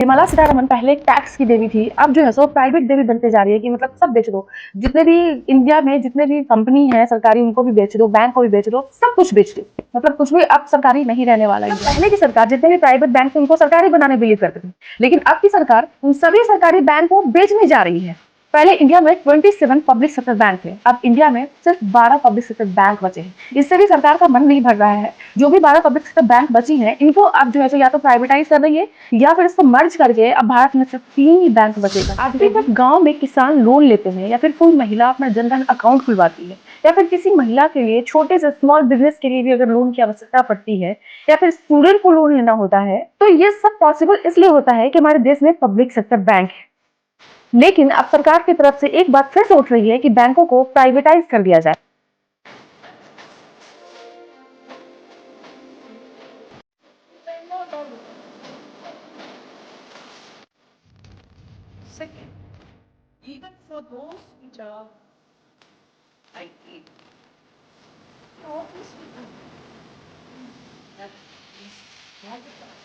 निर्मला सीतारमण पहले टैक्स की देवी थी, अब जो है सो प्राइवेट देवी बनते जा रही है कि मतलब सब बेच दो। जितने भी इंडिया में जितने भी कंपनी है सरकारी, उनको भी बेच दो, बैंक को भी बेच दो, सब कुछ बेच दो। मतलब कुछ भी अब सरकारी नहीं रहने वाला है। पहले की सरकार जितने भी प्राइवेट बैंक थे उनको सरकारी बनाने बिलीव करते थे, लेकिन अब की सरकार उन सभी सरकारी बैंक को बेचने जा रही है। पहले इंडिया में 27 पब्लिक सेक्टर बैंक थे, अब इंडिया में सिर्फ 12 पब्लिक सेक्टर बैंक बचे हैं। इससे भी सरकार का मन नहीं भर रहा है। जो भी 12 पब्लिक सेक्टर बैंक बची हैं, इनको अब जो है या तो प्राइवेटाइज कर रही है या फिर इसको मर्ज करके अब भारत में सिर्फ 3 ही बैंक बचेगा। आज भी जब गांव में किसान लोन लेते हैं या फिर कोई महिला अपना जनधन अकाउंट खुलवाती है या फिर किसी महिला के लिए छोटे से स्मॉल बिजनेस के लिए भी अगर लोन की आवश्यकता पड़ती है या फिर स्टूडेंट को लोन लेना होता है, तो ये सब पॉसिबल इसलिए होता है कि हमारे देश में पब्लिक सेक्टर बैंक है। लेकिन अब सरकार की तरफ से एक बात फिर से उठ रही है कि बैंकों को प्राइवेटाइज कर दिया जाए। Second, even for those which are IT, obviously that is privatized.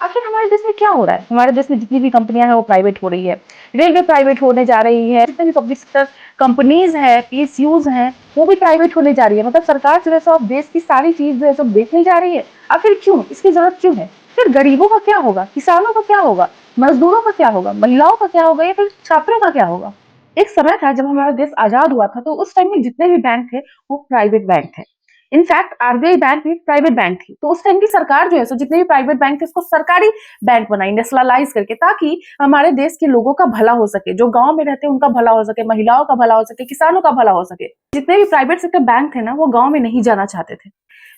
आखिर हमारे देश में क्या हो रहा है? हमारे देश में जितनी भी कंपनियां हैं वो प्राइवेट हो रही है, रेलवे प्राइवेट होने जा रही है, जितने भी पब्लिक सेक्टर कंपनीज है, पीएसयूज हैं, वो भी प्राइवेट होने जा रही है। मतलब सरकार जो है सो देश की सारी चीज जो है सो बेचने जा रही है। आखिर क्यों? इसकी जरूरत क्यों है? फिर गरीबों का क्या होगा, किसानों का क्या होगा, मजदूरों का क्या होगा, महिलाओं का क्या होगा या फिर छात्रों का क्या होगा? एक समय था जब हमारा देश आजाद हुआ था, तो उस टाइम में जितने भी बैंक थे वो प्राइवेट बैंक थे। इनफैक्ट आरबीआई बैंक भी प्राइवेट बैंक थी। तो उस टाइम की सरकार जो है सो जितने भी प्राइवेट बैंक थे उसको सरकारी बैंक बनाई, नेशनलाइज करके, ताकि हमारे देश के लोगों का भला हो सके, जो गांव में रहते हैं उनका भला हो सके, महिलाओं का भला हो सके, किसानों का भला हो सके। जितने भी प्राइवेट सेक्टर बैंक थे ना, वो गांव में नहीं जाना चाहते थे।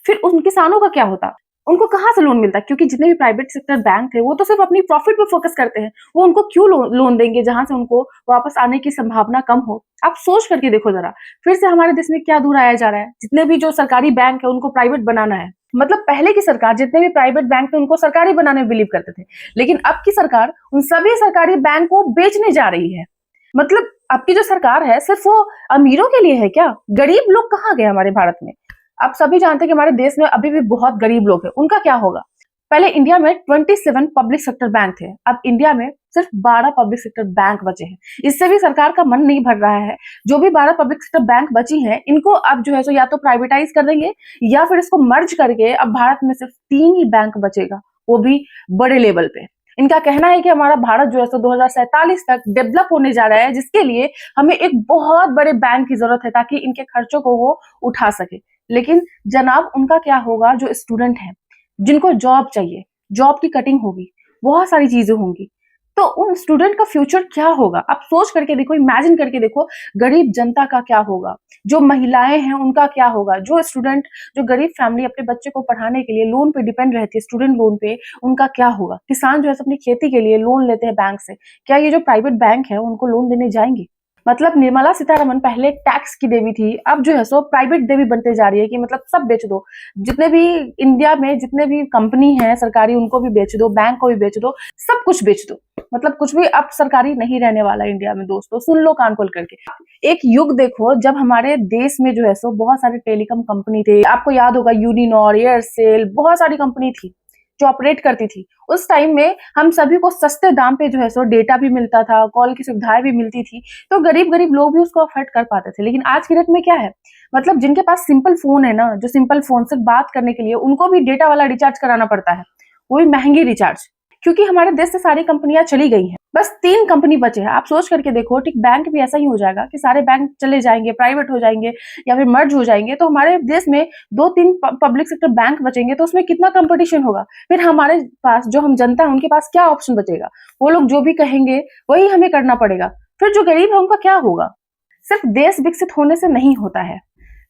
फिर उन किसानों का क्या होता? उनको कहाँ से लोन मिलता? क्योंकि जितने भी प्राइवेट सेक्टर बैंक थे वो तो सिर्फ अपनी प्रॉफिट पे फोकस करते हैं। वो उनको क्यों लोन देंगे जहां से उनको वापस आने की संभावना कम हो? आप सोच करके देखो जरा, फिर से हमारे देश में क्या दोहराया जा रहा है? जितने भी जो सरकारी बैंक है उनको प्राइवेट बनाना है। मतलब पहले की सरकार जितने भी प्राइवेट बैंक थे उनको सरकारी बनाने में बिलीव करते थे, लेकिन अब की सरकार उन सभी सरकारी बैंक को बेचने जा रही है। मतलब अब की जो सरकार है सिर्फ वो अमीरों के लिए है क्या? गरीब लोग कहाँ गए हमारे भारत में? आप सभी जानते हैं कि हमारे देश में अभी भी बहुत गरीब लोग हैं, उनका क्या होगा? पहले इंडिया में 27 पब्लिक सेक्टर बैंक थे, अब इंडिया में सिर्फ 12 पब्लिक सेक्टर बैंक बचे हैं। इससे भी सरकार का मन नहीं भर रहा है। जो भी 12 पब्लिक सेक्टर बैंक बची हैं, इनको अब जो है सो या तो प्राइवेटाइज कर देंगे या फिर इसको मर्ज करके अब भारत में सिर्फ 3 ही बैंक बचेगा, वो भी बड़े लेवल पे। इनका कहना है कि हमारा भारत जो है सो 2047 तक डेवलप होने जा रहा है, जिसके लिए हमें एक बहुत बड़े बैंक की जरूरत है ताकि इनके खर्चों को वो उठा सके। लेकिन जनाब उनका क्या होगा जो स्टूडेंट हैं, जिनको जॉब चाहिए, जॉब की कटिंग होगी, बहुत सारी चीजें होंगी, तो उन स्टूडेंट का फ्यूचर क्या होगा? आप सोच करके देखो, इमेजिन करके देखो, गरीब जनता का क्या होगा, जो महिलाएं हैं उनका क्या होगा, जो स्टूडेंट, जो गरीब फैमिली अपने बच्चे को पढ़ाने के लिए लोन पे डिपेंड रहती है, स्टूडेंट लोन पे, उनका क्या होगा? किसान जो है अपनी खेती के लिए लोन लेते हैं बैंक से, क्या ये जो प्राइवेट बैंक है उनको लोन देने जाएंगे? मतलब निर्मला सीतारमण पहले टैक्स की देवी थी, अब जो है सो प्राइवेट देवी बनते जा रही है कि मतलब सब बेच दो। जितने भी इंडिया में जितने भी कंपनी है सरकारी, उनको भी बेच दो, बैंक को भी बेच दो, सब कुछ बेच दो। मतलब कुछ भी अब सरकारी नहीं रहने वाला इंडिया में। दोस्तों सुन लो कान खोल करके। एक युग देखो जब हमारे देश में जो है सो बहुत सारे टेलीकॉम कंपनी थे, आपको याद होगा यूनिनॉर, एयरसेल, बहुत सारी कंपनी थी जो ऑपरेट करती थी। उस टाइम में हम सभी को सस्ते दाम पे जो है सो डेटा भी मिलता था, कॉल की सुविधाएं भी मिलती थी, तो गरीब गरीब लोग भी उसको अफोर्ड कर पाते थे। लेकिन आज की डेट में क्या है, मतलब जिनके पास सिंपल फोन है ना, जो सिंपल फोन से बात करने के लिए, उनको भी डेटा वाला रिचार्ज कराना पड़ता है, वो भी महंगी रिचार्ज, क्योंकि हमारे देश से सारी कंपनियां चली गई हैं। बस 3 कंपनी बचे हैं। आप सोच करके देखो, ठीक बैंक भी ऐसा ही हो जाएगा कि सारे बैंक चले जाएंगे, प्राइवेट हो जाएंगे या फिर मर्ज हो जाएंगे, तो हमारे देश में 2-3 पब्लिक सेक्टर बैंक बचेंगे, तो उसमें कितना कंपटीशन होगा? फिर हमारे पास जो हम जनता है उनके पास क्या ऑप्शन बचेगा? वो लोग जो भी कहेंगे वही हमें करना पड़ेगा। फिर जो गरीब है उनका क्या होगा? सिर्फ देश विकसित होने से नहीं होता है,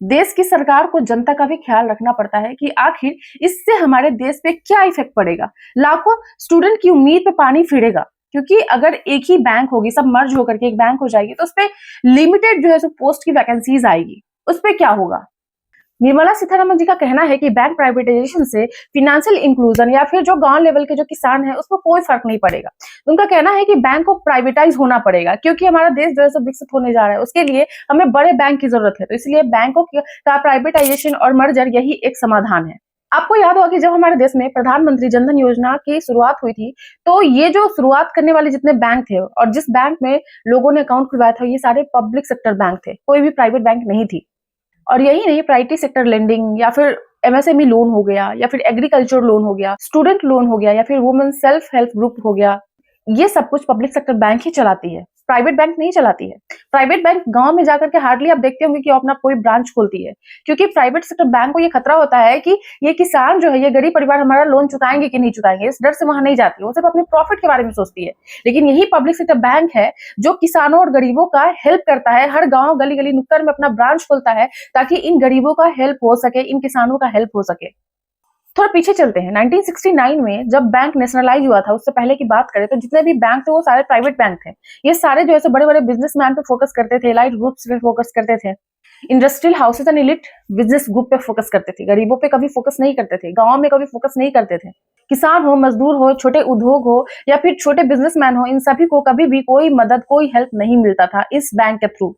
देश की सरकार को जनता का भी ख्याल रखना पड़ता है कि आखिर इससे हमारे देश पे क्या इफेक्ट पड़ेगा। लाखों स्टूडेंट की उम्मीद पे पानी फिरेगा, क्योंकि अगर एक ही बैंक होगी, सब मर्ज होकर के एक बैंक हो जाएगी, तो उस पे लिमिटेड जो है सो पोस्ट की वैकेंसीज आएगी, उस पे क्या होगा? निर्मला सीतारमण जी का कहना है कि बैंक प्राइवेटाइजेशन से फिनेंशियल इंक्लूजन या फिर जो गांव लेवल के जो किसान है उसको कोई फर्क नहीं पड़ेगा। उनका कहना है कि बैंक को प्राइवेटाइज होना पड़ेगा, क्योंकि हमारा देश जो है सो विकसित होने जा रहा है, उसके लिए हमें बड़े बैंक की जरूरत है। तो इसलिए बैंकों का प्राइवेटाइजेशन और मर्जर यही एक समाधान है। आपको याद होगा कि जब हमारे देश में प्रधानमंत्री जनधन योजना की शुरुआत हुई थी, तो ये जो शुरुआत करने वाले जितने बैंक थे और जिस बैंक में लोगों ने अकाउंट खुलवाया था, ये सारे पब्लिक सेक्टर बैंक थे, कोई भी प्राइवेट बैंक नहीं थी। और यही नहीं, प्राइवेट सेक्टर लेंडिंग या फिर एमएसएमई लोन हो गया या फिर एग्रीकल्चर लोन हो गया, स्टूडेंट लोन हो गया या फिर वुमेन सेल्फ हेल्प ग्रुप हो गया, ये सब कुछ पब्लिक सेक्टर बैंक ही चलाती है, प्राइवेट बैंक नहीं चलाती है। प्राइवेट बैंक गांव में जाकर के हार्डली आप देखते होंगे कि वो अपना कोई ब्रांच खोलती है, क्योंकि प्राइवेट सेक्टर बैंक को ये खतरा होता है कि ये किसान जो है, ये गरीब परिवार हमारा लोन चुकाएंगे कि नहीं चुकाएंगे, इस डर से वहां नहीं जाती है, वो सिर्फ अपने प्रॉफिट के बारे में सोचती है। लेकिन यही पब्लिक सेक्टर बैंक है जो किसानों और गरीबों का हेल्प करता है, हर गाँव गली गली नुक्कड़ में अपना ब्रांच खोलता है ताकि इन गरीबों का हेल्प हो सके, इन किसानों का हेल्प हो सके। थोड़ा पीछे चलते हैं, 1969 में जब बैंक नेशनलाइज हुआ था, उससे पहले की बात करें तो जितने भी बैंक थे वो सारे प्राइवेट बैंक थे। ये सारे जो है बड़े बड़े बिजनेसमैन पे फोकस करते थे, एलाइट ग्रुप्स पे फोकस करते थे, industrial houses and elite business group पे फोकस करते थे, गरीबों पे कभी फोकस नहीं करते थे, गांव में कभी फोकस नहीं करते थे। किसान हो, मजदूर हो, छोटे उद्योग हो या फिर छोटे बिजनेसमैन हो, इन सभी को कभी भी कोई मदद, कोई हेल्प नहीं मिलता था इस बैंक के थ्रू।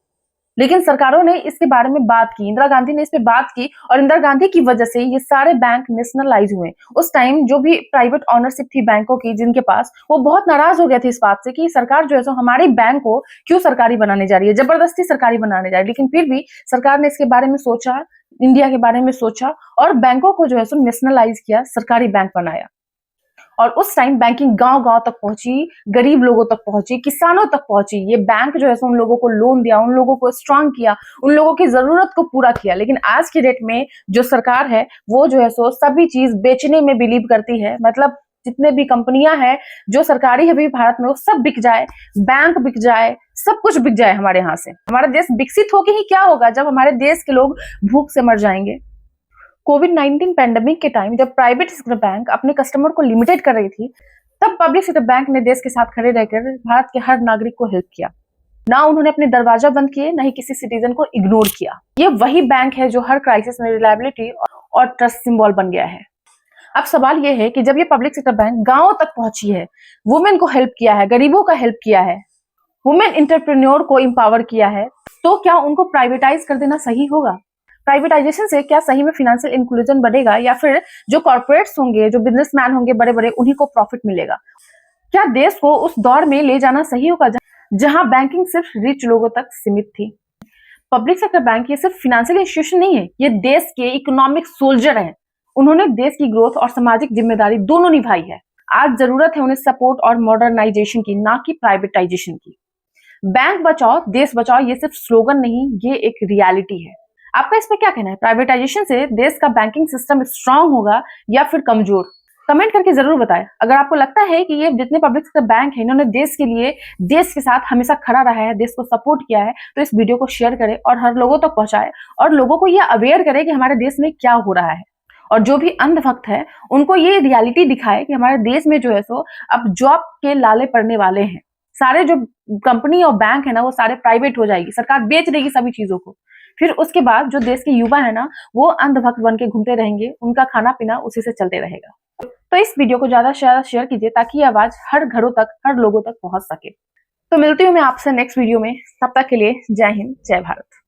लेकिन सरकारों ने इसके बारे में बात की, इंदिरा गांधी ने इस पे बात की और इंदिरा गांधी की वजह से ये सारे बैंक नेशनलाइज हुए। उस टाइम जो भी प्राइवेट ऑनरशिप थी बैंकों की जिनके पास, वो बहुत नाराज हो गए थे इस बात से कि सरकार जो है सो हमारे बैंक को क्यों सरकारी बनाने जा रही है, जबरदस्ती सरकारी बनाने जा रही है। लेकिन फिर भी सरकार ने इसके बारे में सोचा, इंडिया के बारे में सोचा और बैंकों को जो है सो नेशनलाइज किया, सरकारी बैंक बनाया। और उस टाइम बैंकिंग गांव गांव तक पहुंची, गरीब लोगों तक पहुंची, किसानों तक पहुंची। ये बैंक जो है उन लोगों को लोन दिया, उन लोगों को स्ट्रांग किया, उन लोगों की जरूरत को पूरा किया। लेकिन आज की डेट में जो सरकार है वो जो है सभी चीज बेचने में बिलीव करती है। मतलब जितने भी कंपनियां हैं जो सरकारी है भी भारत में, वो सब बिक जाए, बैंक बिक जाए, सब कुछ बिक जाए हमारे यहाँ से। हमारा देश विकसित होके ही क्या होगा जब हमारे देश के लोग भूख से मर जाएंगे। कोविड-19 पैंडेमिक के टाइम जब प्राइवेट सेक्टर बैंक अपने कस्टमर को लिमिटेड कर रही थी, तब पब्लिक सेक्टर बैंक ने देश के साथ खड़े रहकर भारत के हर नागरिक को हेल्प किया। ना उन्होंने अपने दरवाजा बंद किए, ना ही किसी सिटीजन को इग्नोर किया। ये वही बैंक है जो हर क्राइसिस में रिलायबिलिटी और ट्रस्ट सिंबल बन गया है। अब सवाल ये है कि जब ये पब्लिक सेक्टर बैंक गांव तक पहुंची है, वुमेन को हेल्प किया है, गरीबों का हेल्प किया है, वुमेन एंटरप्रेन्योर को एम्पावर किया है, तो क्या उनको प्राइवेटाइज कर देना सही होगा? प्राइवेटाइजेशन से क्या सही में फाइनेंशियल इंक्लूजन बढ़ेगा या फिर जो कॉर्पोरेट्स होंगे, जो बिजनेसमैन होंगे बड़े बड़े, उन्हीं को प्रॉफिट मिलेगा? क्या देश को उस दौर में ले जाना सही होगा जहां बैंकिंग सिर्फ रिच लोगों तक सीमित थी? पब्लिक सेक्टर बैंक ये सिर्फ फाइनेंशियल इंस्टीट्यूशन नहीं है, ये देश के इकोनॉमिक सोल्जर हैं। उन्होंने देश की ग्रोथ और सामाजिक जिम्मेदारी दोनों निभाई है। आज जरूरत है उन्हें सपोर्ट और मॉडर्नाइजेशन की, ना कि प्राइवेटाइजेशन की। बैंक बचाओ देश बचाओ ये सिर्फ स्लोगन नहीं, ये एक रियलिटी है। आपका इस पे क्या कहना है? प्राइवेटाइजेशन से देश का बैंकिंग सिस्टम स्ट्रांग होगा या फिर कमजोर? कमेंट करके जरूर बताएं। अगर आपको लगता है कि ये जितने पब्लिक सेक्टर बैंक है इन्होंने देश के लिए, देश के साथ हमेशा खड़ा रहा है, देश को सपोर्ट किया है, तो इस वीडियो को शेयर करें और हर लोगों तक पहुंचाएं और लोगों को ये अवेयर करें कि हमारे देश में क्या हो रहा है। और जो भी अंधभक्त है उनको ये रियलिटी दिखाए कि हमारे देश में जो है सो अब जॉब के लाले पड़ने वाले हैं। सारे जो कंपनी और बैंक है ना, वो सारे प्राइवेट हो जाएगी, सरकार बेच देगी सभी चीजों को। फिर उसके बाद जो देश के युवा है ना, वो अंधभक्त बन के घूमते रहेंगे, उनका खाना पीना उसी से चलते रहेगा। तो इस वीडियो को ज्यादा से ज्यादा शेयर कीजिए ताकि ये आवाज हर घरों तक, हर लोगों तक पहुंच सके। तो मिलती हूँ मैं आपसे नेक्स्ट वीडियो में, तब तक के लिए जय हिंद, जय भारत।